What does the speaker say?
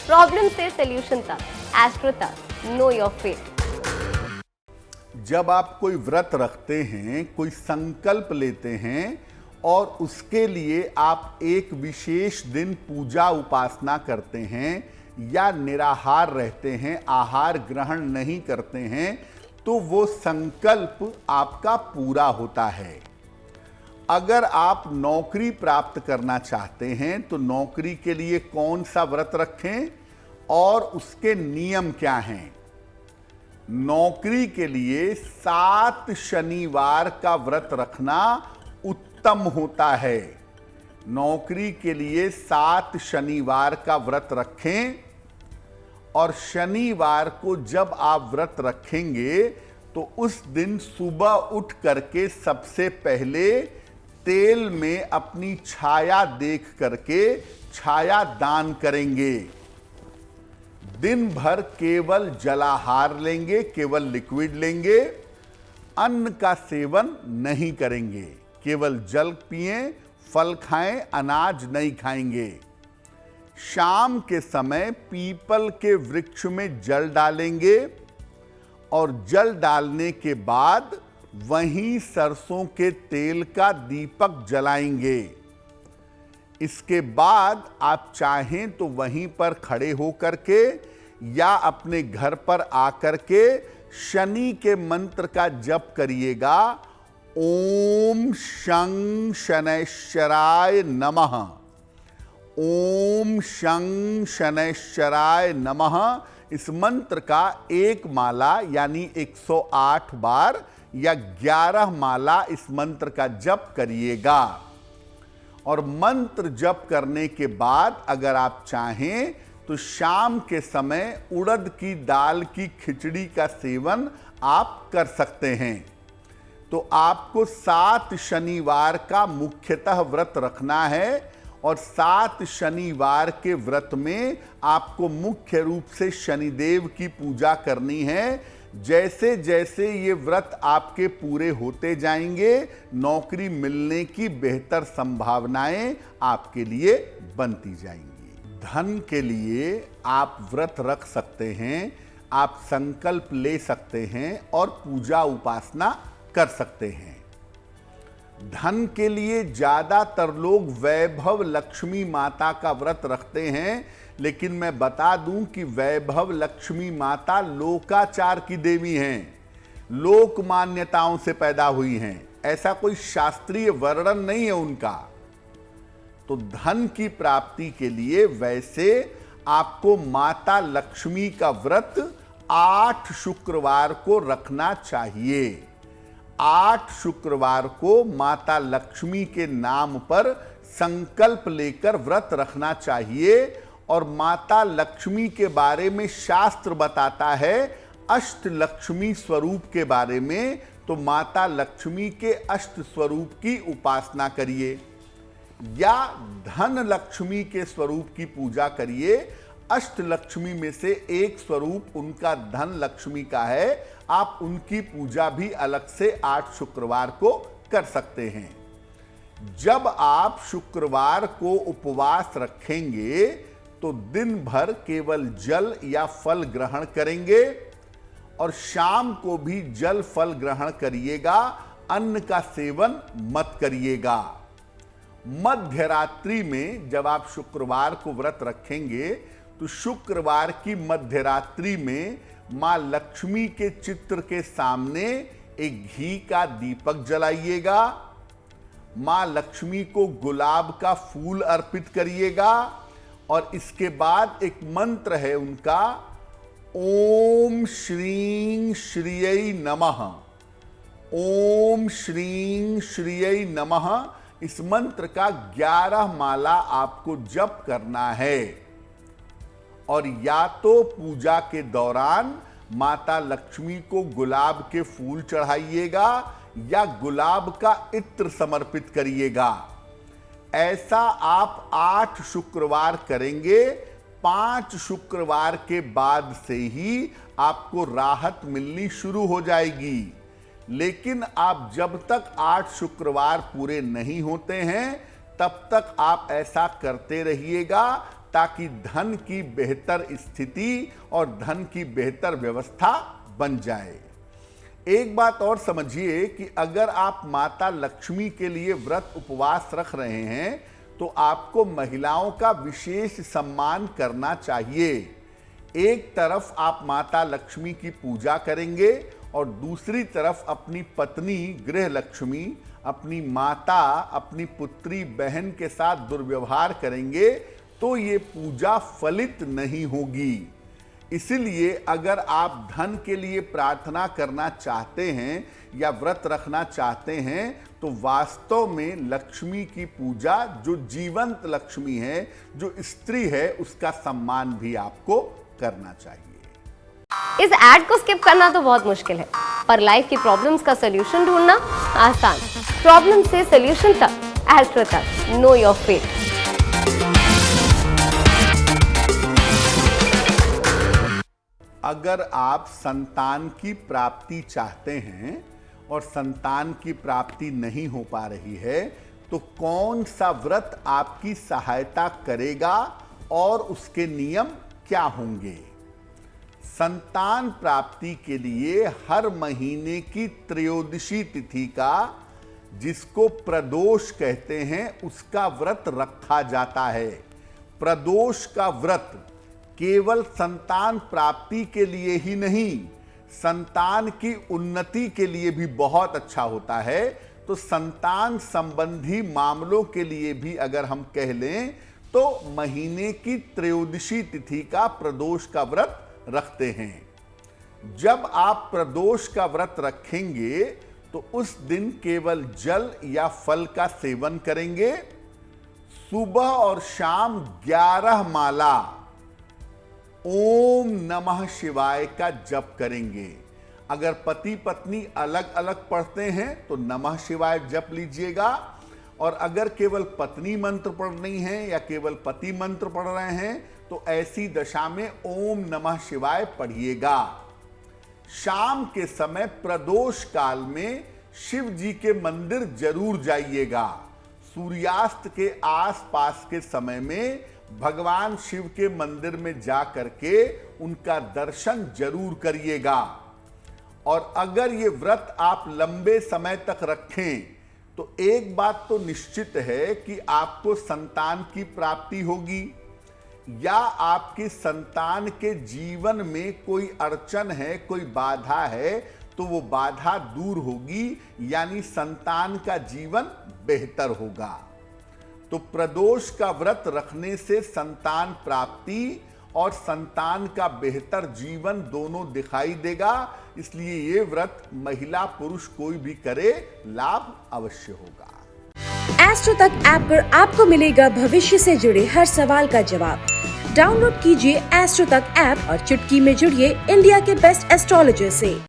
Problem से solution तक, astro तक, नो योर फेट। जब आप कोई व्रत रखते हैं, कोई संकल्प लेते हैं और उसके लिए आप एक विशेष दिन पूजा उपासना करते हैं या निराहार रहते हैं, आहार ग्रहण नहीं करते हैं, तो वो संकल्प आपका पूरा होता है। अगर आप नौकरी प्राप्त करना चाहते हैं तो नौकरी के लिए कौन सा व्रत रखें और उसके नियम क्या हैं? नौकरी के लिए 7 शनिवार का व्रत रखना उत्तम होता है। नौकरी के लिए 7 शनिवार का व्रत रखें और शनिवार को जब आप व्रत रखेंगे तो उस दिन सुबह उठ करके सबसे पहले तेल में अपनी छाया देख करके छाया दान करेंगे। दिन भर केवल जलाहार लेंगे, केवल लिक्विड लेंगे, अन्न का सेवन नहीं करेंगे, केवल जल पिएं, फल खाएं, अनाज नहीं खाएंगे। शाम के समय पीपल के वृक्ष में जल डालेंगे और जल डालने के बाद वहीं सरसों के तेल का दीपक जलाएंगे। इसके बाद आप चाहें तो वहीं पर खड़े होकर के या अपने घर पर आकर के शनि के मंत्र का जप करिएगा। ओम शं शनैश्चराय नमः, ओम शं शनैश्चराय नमः। इस मंत्र का एक माला यानी 108 बार या 11 माला इस मंत्र का जप करिएगा। और मंत्र जप करने के बाद अगर आप चाहें तो शाम के समय उड़द की दाल की खिचड़ी का सेवन आप कर सकते हैं। तो आपको 7 शनिवार का मुख्यतः व्रत रखना है और 7 शनिवार के व्रत में आपको मुख्य रूप से शनिदेव की पूजा करनी है। जैसे जैसे ये व्रत आपके पूरे होते जाएंगे, नौकरी मिलने की बेहतर संभावनाएं आपके लिए बनती जाएंगी। धन के लिए आप व्रत रख सकते हैं, आप संकल्प ले सकते हैं और पूजा उपासना कर सकते हैं। धन के लिए ज्यादातर लोग वैभव लक्ष्मी माता का व्रत रखते हैं, लेकिन मैं बता दूं कि वैभव लक्ष्मी माता लोकाचार की देवी हैं, लोक मान्यताओं से पैदा हुई हैं, ऐसा कोई शास्त्रीय वर्णन नहीं है उनका। तो धन की प्राप्ति के लिए वैसे आपको माता लक्ष्मी का व्रत 8 शुक्रवार को रखना चाहिए। 8 शुक्रवार को माता लक्ष्मी के नाम पर संकल्प लेकर व्रत रखना चाहिए। और माता लक्ष्मी के बारे में शास्त्र बताता है अष्ट लक्ष्मी स्वरूप के बारे में, तो माता लक्ष्मी के अष्ट स्वरूप की उपासना करिए या धन लक्ष्मी के स्वरूप की पूजा करिए। अष्ट लक्ष्मी में से एक स्वरूप उनका धन लक्ष्मी का है, आप उनकी पूजा भी अलग से 8 शुक्रवार को कर सकते हैं। जब आप शुक्रवार को उपवास रखेंगे तो दिन भर केवल जल या फल ग्रहण करेंगे और शाम को भी जल फल ग्रहण करिएगा, अन्न का सेवन मत करिएगा। मध्य रात्रि में जब आप शुक्रवार को व्रत रखेंगे तो शुक्रवार की मध्य रात्रि में मां लक्ष्मी के चित्र के सामने एक घी का दीपक जलाइएगा। मां लक्ष्मी को गुलाब का फूल अर्पित करिएगा और इसके बाद एक मंत्र है उनका, ओम श्रीं श्रियै नमः, ओम श्रीं श्रियै नमः। इस मंत्र का 11 माला आपको जप करना है और या तो पूजा के दौरान माता लक्ष्मी को गुलाब के फूल चढ़ाइएगा या गुलाब का इत्र समर्पित करिएगा। ऐसा आप 8 शुक्रवार करेंगे। 5 शुक्रवार के बाद से ही आपको राहत मिलनी शुरू हो जाएगी। लेकिन आप जब तक 8 शुक्रवार पूरे नहीं होते हैं तब तक आप ऐसा करते रहिएगा ताकि धन की बेहतर स्थिति और धन की बेहतर व्यवस्था बन जाए। एक बात और समझिए कि अगर आप माता लक्ष्मी के लिए व्रत उपवास रख रहे हैं तो आपको महिलाओं का विशेष सम्मान करना चाहिए। एक तरफ आप माता लक्ष्मी की पूजा करेंगे और दूसरी तरफ अपनी पत्नी गृह लक्ष्मी, अपनी माता, अपनी पुत्री बहन के साथ दुर्व्यवहार करेंगे तो ये पूजा फलित नहीं होगी। इसलिए अगर आप धन के लिए प्रार्थना करना चाहते हैं या व्रत रखना चाहते हैं तो वास्तव में लक्ष्मी की पूजा, जो जीवंत लक्ष्मी है, जो स्त्री है, उसका सम्मान भी आपको करना चाहिए। इस एड को स्किप करना तो बहुत मुश्किल है, पर लाइफ की प्रॉब्लम्स का सलूशन ढूंढना आसान। प्रॉब्लम से सलूशन तक, एस्ट्रो तक, नो योर फेट। अगर आप संतान की प्राप्ति चाहते हैं और संतान की प्राप्ति नहीं हो पा रही है तो कौन सा व्रत आपकी सहायता करेगा और उसके नियम क्या होंगे? संतान प्राप्ति के लिए हर महीने की त्रयोदशी तिथि का, जिसको प्रदोष कहते हैं, उसका व्रत रखा जाता है। प्रदोष का व्रत केवल संतान प्राप्ति के लिए ही नहीं, संतान की उन्नति के लिए भी बहुत अच्छा होता है। तो संतान संबंधी मामलों के लिए भी अगर हम कह लें तो महीने की त्रयोदशी तिथि का प्रदोष का व्रत रखते हैं। जब आप प्रदोष का व्रत रखेंगे तो उस दिन केवल जल या फल का सेवन करेंगे। सुबह और शाम 11 माला ओम नमः शिवाय का जप करेंगे। अगर पति पत्नी अलग अलग पढ़ते हैं तो नमः शिवाय जप लीजिएगा, और अगर केवल पत्नी मंत्र पढ़ रही हैं या केवल पति मंत्र पढ़ रहे हैं तो ऐसी दशा में ओम नमः शिवाय पढ़िएगा। शाम के समय प्रदोष काल में शिव जी के मंदिर जरूर जाइएगा। सूर्यास्त के आसपास के समय में भगवान शिव के मंदिर में जा करके उनका दर्शन जरूर करिएगा। और अगर ये व्रत आप लंबे समय तक रखें तो एक बात तो निश्चित है कि आपको संतान की प्राप्ति होगी, या आपकी संतान के जीवन में कोई अड़चन है, कोई बाधा है, तो वो बाधा दूर होगी, यानी संतान का जीवन बेहतर होगा। तो प्रदोष का व्रत रखने से संतान प्राप्ति और संतान का बेहतर जीवन दोनों दिखाई देगा। इसलिए ये व्रत महिला पुरुष कोई भी करे, लाभ अवश्य होगा। एस्ट्रो तक ऐप पर आपको मिलेगा भविष्य से जुड़े हर सवाल का जवाब। डाउनलोड कीजिए एस्ट्रो तक ऐप और चुटकी में जुड़िए इंडिया के बेस्ट एस्ट्रोलॉजर से।